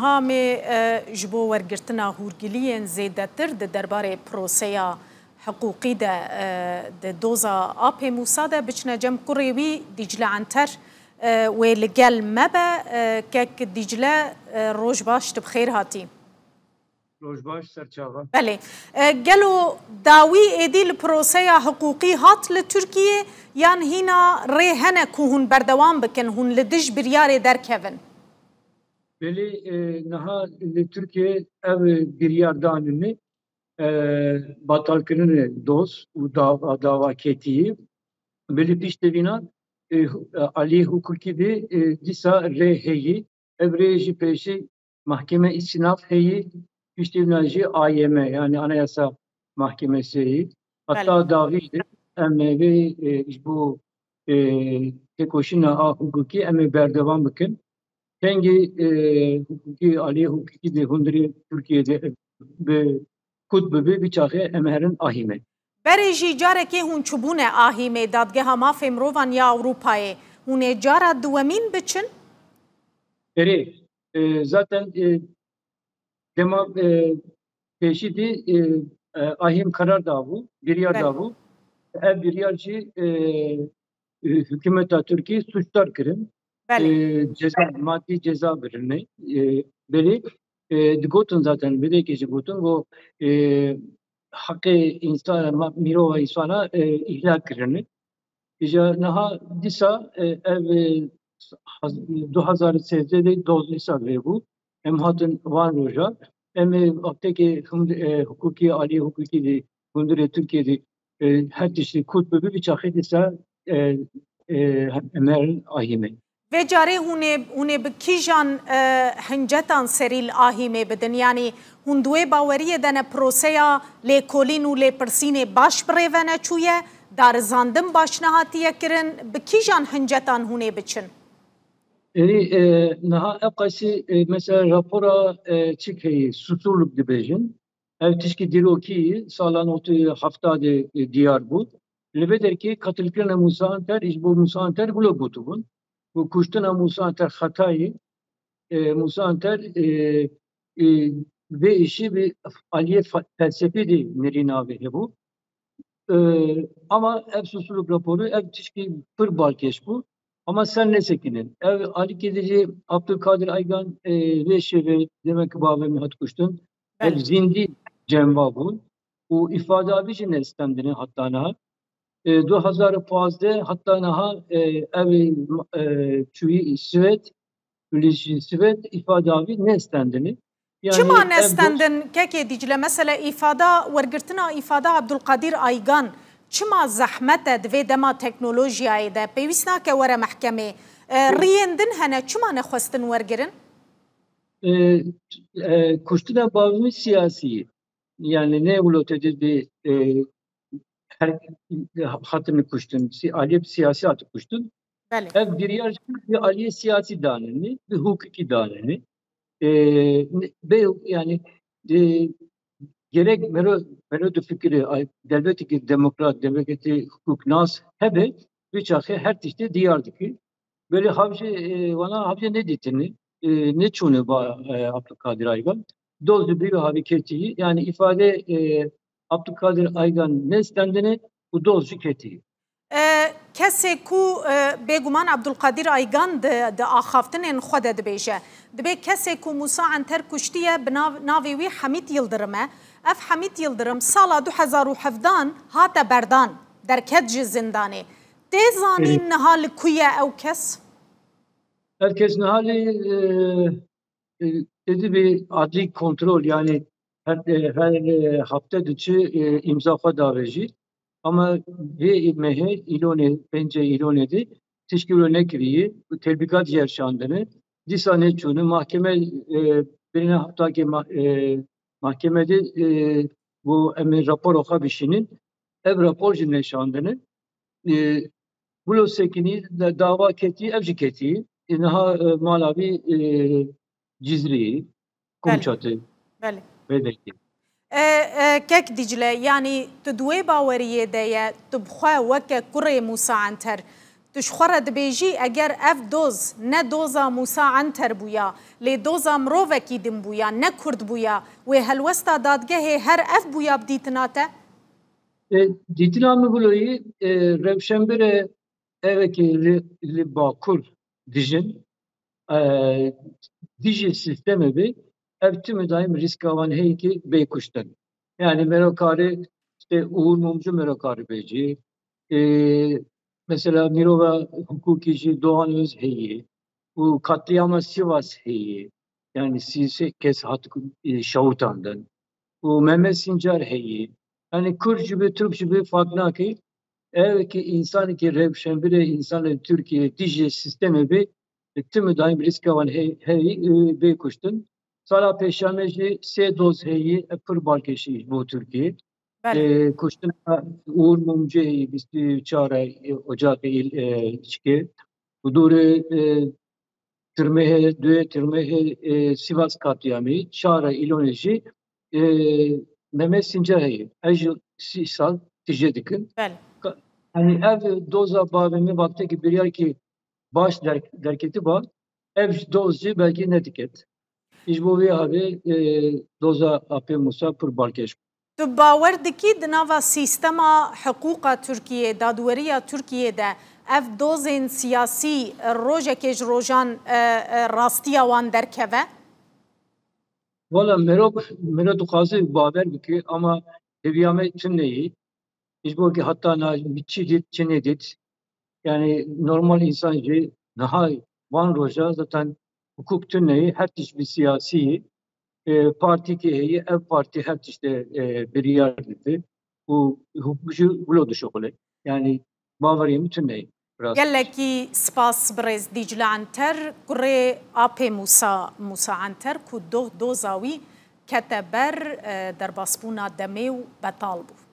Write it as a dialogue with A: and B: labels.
A: هامê ji bo wergirtina hûrgiliyên zêdetir di derbarê proseya hiqûqî de di doza Apê Musa de biçine cem kurê wî Dîcle Enter wê li gel me be kek Dîcle roj baş tu bi xêr hatî.
B: Roj baş serçava.
A: Belê. Gelo dawî êdî li proseya hiqûqî hat li Tirkiye yan hîna rê hene ku hûn berdewam bikin hûn li dij biryarê derkevin?
B: Belê niha li Tirkiye ev biryar danînê batalkirinê doz û dava ketiyî belê piştevîna aliyê hukukî de dîsa rê heyî ev rê jî pêşî mahkeme istinaf heyî piştevîna jî AYM yani Anayasa Mahkemesi heyî hatta davî em vê ji bo têkoşîna a hukukî em ê berdevam bikin. Tengî hukukî aliyê hukukî de hundirê Tirkiyeyê bi kut bibe biçaxê em herin ahîme.
A: Berê jî carekê hûn çûbûne ahîmê dadgeha mafê mirovan ya Ewropayê hûn ê cara duwemîn biçin?
B: Erê zaten dema pêşî de ahîm karar dabû, biryar dabû. Ev biryar jî hükümeta Tirkiye suçdar kirin. Ceza, maddi ceza birine. Belê digotin zaten bidêkê jî gotin o hakkı insan mirova insana ihlal kirine. İja niha dîsa ev 2013 de dozîsa vebû. Em hatin van roja. Em vaktekê hukukî aliyê hukukî de hundirê Tirkiyeyê her tiştî kut bibe biçaxê dîsa em herin ahîme.
A: Vê carê hûn ê bi kîjan hincetan serî li ahîmê bidin yanî hûn duê baweriyê de ne proseya lêkolîn û lêpirsînê baş bi rêve neçûye darizandin baş nehatiye kirin bi kîjan hincetan hûn ê biçin?
B: Erê niha ev qesî mesela rapora çik heyî susurluk dibêjin ev tişkî dîrokî sala 1970 diyar bû li vê derkê qatilkirina Musa Enter ji bo Musa Enter bilo gotibûn û kuştina Musa Enter xetayê Musa Enter vê îşî bi aliyê felsefê de mirî navê hebû ama ev susurluk raporu ev tişkî pir balkêş bû ama sen ne sekinin ev alîkê Abdülkadir Aygan vê şevê demek ki bavê hat kuştin ev zindî cemva bûn û ifade jî nestemdine hatta niha 2015 hatta niha ev çûyî Swêd Swêd ifade nestendini.
A: Çima nestendin kekê Dîcle mesela îfada wergirtina îfada Abdülkadir Aygan çima zehmet e divê dema teknolojiyayê de pêwîst nake were mehkemê riyên din hene çima nexwestin wergirin?
B: Kuştina bavê siyasî yani ne wilotê bi her hatını kuştun aliyê siyasî hatı kuştun ev biryar bir aliyê siyasî danînê bi hukukî danînê yani gerek mero de fikri devletî demokrat devletî hukuk nas hebe biçaxê her tiştê diyar dikir böyle havcı bana havcı ne ditini ne çûne ba Abdülkadir Aygan dozdu bir hareketi yani ifade Abdülkadir Aygan ne stendini bu dozcu keti
A: kesê ku bêguman Abdülkadir Aygan di axaftinên xwe de dibêje dibe kesê ku Musa Enter kuştiye bi navê wî Hemîd Yıldırım e ev Hemîd Yıldırım sala 2017 hate berdan derket ji zindanê tê zanîn niha li ku ye ew kes?
B: Herkes niha li dedi bir adli kontrol yani her hafta diçi imza xwe davêjî ama vê mehe îlonê pence îlonê teşkil nekiriye telbikat yerşandını dîsa neçûne mahkeme birine haftaki mahkemede bu emir rapor okabişinin ev rapor neşandını bulo sekini dava keti ev jiketi inha malavi Cizri Kumçatı vedeki
A: kek Dîcle yani tu duê baweriyê de ye tu bixwe weke kurê Musa Enter تشخوره دبیجی اگر اف دوز نه دوزا موسا عنتر بویا لی دوزا مروفکی دم بویا نه کرد بویا و هلوستا دادگه هر اف بویا بدیتناته؟
B: دیتنامı بلوی روشنبره eveki li bakur dijin diji sistemi bir ev tümü daim risk avan heyki beykuştan. Yani merakari işte Uğur Mumcu merakari beci mesela Mirova hukukici Doğan Öz heyi bu katliama Sivas heyi yani Sisi kes hat Şavutan'dan bu Mehmet Sincar heyi yani Kürt gibi Türk gibi farklı ki eğer ki insan ki revşenbire insanı Türkiye dije sistemi bir tümü daim risk avan hey beykuştun. Sala peşameci se doz heyi pır balkeşi bu Türkiye. Kuştun Uğur Mumcu heyi bisti çare ocak içki. Bu dure tırmehe düğe tırmehe Sivas katliamı çare iloneji Mehmet Sincar heyi. Ejil sisal tijedikin. Yani ev doza bağımı vakti ki bir yer ki baş derketi var. Ev dozcu belki netiket. İş bu bir abi doza apı Musa pır balkeş.
A: Tu باور dikî di nava sîstema hiqûqa Tirkiyê, dadweriya Tirkiyê'de ev dozên siyasî rojekê ji rojan rastiya wan derkeve?
B: Valla mero dixwaze bawer bike ama heviyame tüm neyi? İş bu ki hatta bitçi dit, çene dit. Yani normal insancı daha van roja zaten hukuk tüm neyi? Her bir siyasi parti ki ev parti her işte bir yerdeydi. Bu hukukçu bulodu şokole. Yani bavariyemi tüm neyi?
A: gelekî spas birêz Dîcle Anter kurê apê Musa Anter ku doza wî kete ber derbasbûna demê û betal bû.